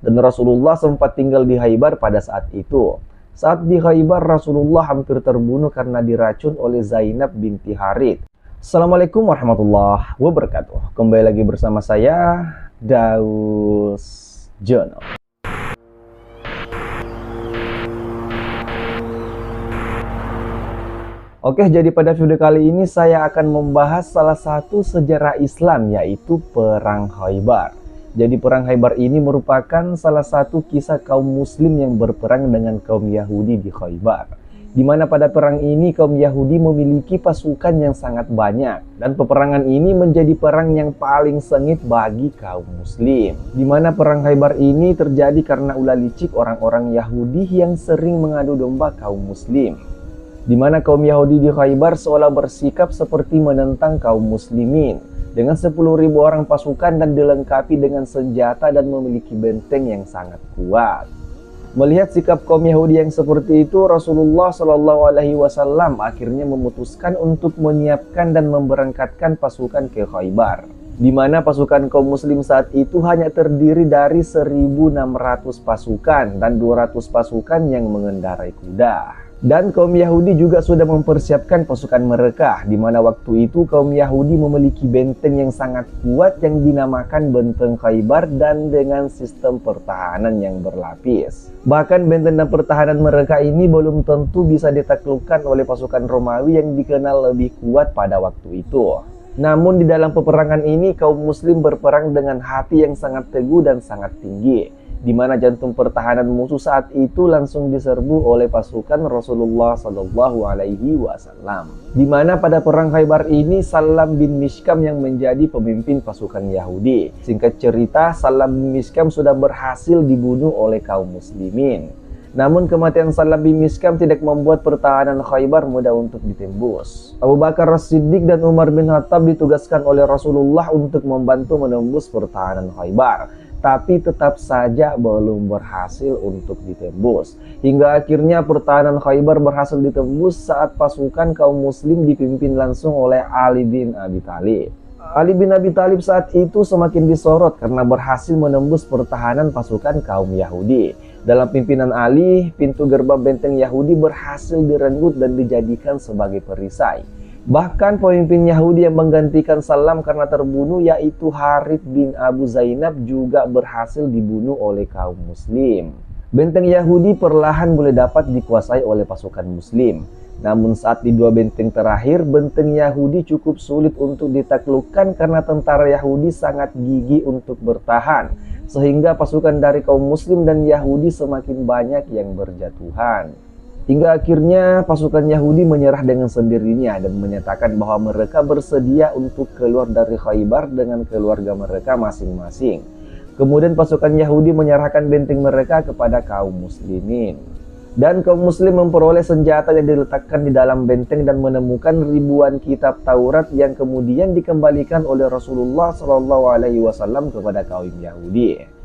dan Rasulullah sempat tinggal di Khaybar pada saat itu. Saat di Khaybar, Rasulullah hampir terbunuh karena diracun oleh Zainab binti Harith. Assalamualaikum warahmatullahi wabarakatuh. Kembali lagi bersama saya, Daus Jono. Oke, jadi pada video kali ini saya akan membahas salah satu sejarah Islam, yaitu Perang Khaybar. Jadi Perang Khaybar ini merupakan salah satu kisah kaum muslim yang berperang dengan kaum Yahudi di Khaybar. Di mana pada perang ini kaum Yahudi memiliki pasukan yang sangat banyak. Dan peperangan ini menjadi perang yang paling sengit bagi kaum muslim. Di mana perang Khaybar ini terjadi karena ulah licik orang-orang Yahudi yang sering mengadu domba kaum muslim. Di mana kaum Yahudi di Khaybar seolah bersikap seperti menentang kaum muslimin dengan 10.000 orang pasukan dan dilengkapi dengan senjata dan memiliki benteng yang sangat kuat. Melihat sikap kaum Yahudi yang seperti itu, Rasulullah SAW akhirnya memutuskan untuk menyiapkan dan memberangkatkan pasukan ke Khaybar. Di mana pasukan kaum muslim saat itu hanya terdiri dari 1.600 pasukan dan 200 pasukan yang mengendarai kuda. Dan kaum Yahudi juga sudah mempersiapkan pasukan mereka, di mana waktu itu kaum Yahudi memiliki benteng yang sangat kuat yang dinamakan Benteng Khaybar dan dengan sistem pertahanan yang berlapis. Bahkan benteng dan pertahanan mereka ini belum tentu bisa ditaklukkan oleh pasukan Romawi yang dikenal lebih kuat pada waktu itu. Namun di dalam peperangan ini kaum muslim berperang dengan hati yang sangat teguh dan sangat tinggi, di mana jantung pertahanan musuh saat itu langsung diserbu oleh pasukan Rasulullah SAW. Di mana pada perang Khaybar ini Salam bin Mishkam yang menjadi pemimpin pasukan Yahudi. Singkat cerita, Salam bin Mishkam sudah berhasil dibunuh oleh kaum muslimin. Namun kematian Salam bin Mishkam tidak membuat pertahanan Khaybar mudah untuk ditembus. Abu Bakar As-Siddiq dan Umar bin Khattab ditugaskan oleh Rasulullah untuk membantu menembus pertahanan Khaybar. Tapi tetap saja belum berhasil untuk ditembus. Hingga akhirnya pertahanan Khaybar berhasil ditembus saat pasukan kaum muslim dipimpin langsung oleh Ali bin Abi Thalib. Ali bin Abi Thalib saat itu semakin disorot karena berhasil menembus pertahanan pasukan kaum Yahudi. Dalam pimpinan Ali, pintu gerbang benteng Yahudi berhasil direnggut dan dijadikan sebagai perisai. Bahkan pemimpin Yahudi yang menggantikan Salam karena terbunuh, yaitu Harith bin Abu Zainab, juga berhasil dibunuh oleh kaum muslim. Benteng Yahudi perlahan mulai dapat dikuasai oleh pasukan muslim. Namun saat di dua benteng terakhir, benteng Yahudi cukup sulit untuk ditaklukkan karena tentara Yahudi sangat gigih untuk bertahan. Sehingga pasukan dari kaum muslim dan Yahudi semakin banyak yang berjatuhan. Hingga akhirnya pasukan Yahudi menyerah dengan sendirinya dan menyatakan bahwa mereka bersedia untuk keluar dari Khaybar dengan keluarga mereka masing-masing. Kemudian pasukan Yahudi menyerahkan benteng mereka kepada kaum muslimin. Dan kaum muslim memperoleh senjata yang diletakkan di dalam benteng dan menemukan ribuan kitab Taurat yang kemudian dikembalikan oleh Rasulullah SAW kepada kaum Yahudi.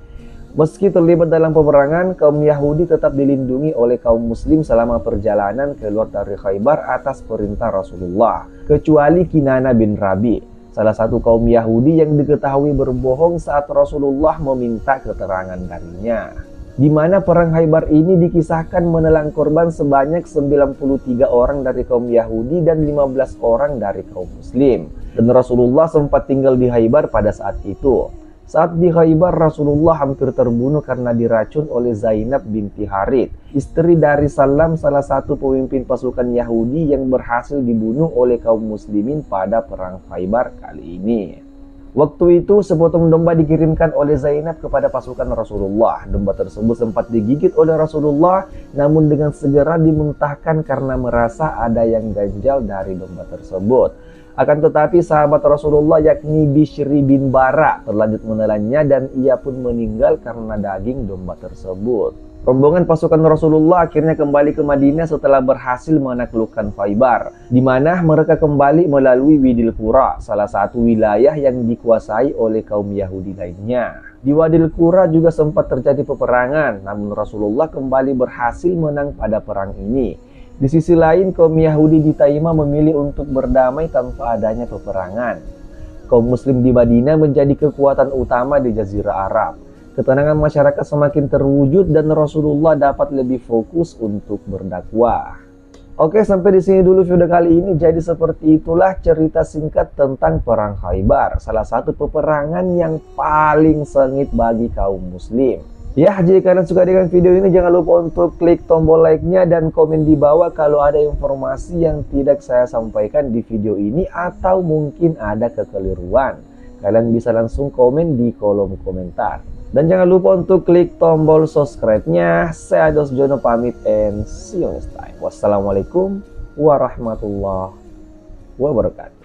Meski terlibat dalam peperangan, kaum Yahudi tetap dilindungi oleh kaum muslim selama perjalanan keluar dari Khaybar atas perintah Rasulullah, kecuali Kinana bin Rabi, salah satu kaum Yahudi yang diketahui berbohong saat Rasulullah meminta keterangan darinya. Di mana perang Khaybar ini dikisahkan menelan korban sebanyak 93 orang dari kaum Yahudi dan 15 orang dari kaum muslim. Dan Rasulullah sempat tinggal di Khaybar pada saat itu. Saat di Khaybar, Rasulullah hampir terbunuh karena diracun oleh Zainab binti Harith, istri dari Salam, salah satu pemimpin pasukan Yahudi yang berhasil dibunuh oleh kaum muslimin pada perang Khaybar kali ini. Waktu itu sepotong domba dikirimkan oleh Zainab kepada pasukan Rasulullah. Domba tersebut sempat digigit oleh Rasulullah, namun dengan segera dimuntahkan karena merasa ada yang ganjal dari domba tersebut. Akan tetapi sahabat Rasulullah yakni Bishri bin Bara terlanjut menelannya dan ia pun meninggal karena daging domba tersebut. Rombongan pasukan Rasulullah akhirnya kembali ke Madinah setelah berhasil menaklukkan Khaybar, di mana mereka kembali melalui Wadil Qura, salah satu wilayah yang dikuasai oleh kaum Yahudi lainnya. Di Wadil Qura juga sempat terjadi peperangan, namun Rasulullah kembali berhasil menang pada perang ini. Di sisi lain, kaum Yahudi di Taimah memilih untuk berdamai tanpa adanya peperangan. Kaum muslim di Madinah menjadi kekuatan utama di Jazirah Arab. ketenangan masyarakat semakin terwujud dan Rasulullah dapat lebih fokus untuk berdakwah. Oke, sampai di sini dulu video kali ini. Jadi seperti itulah cerita singkat tentang Perang Khaybar, salah satu peperangan yang paling sengit bagi kaum muslim. Ya, jika kalian suka dengan video ini, jangan lupa untuk klik tombol like-nya dan komen di bawah kalau ada informasi yang tidak saya sampaikan di video ini atau mungkin ada kekeliruan. Kalian bisa langsung komen di kolom komentar. Dan jangan lupa untuk klik tombol subscribe-nya. Saya Dos Jono pamit and see you next time. Wassalamualaikum warahmatullahi wabarakatuh.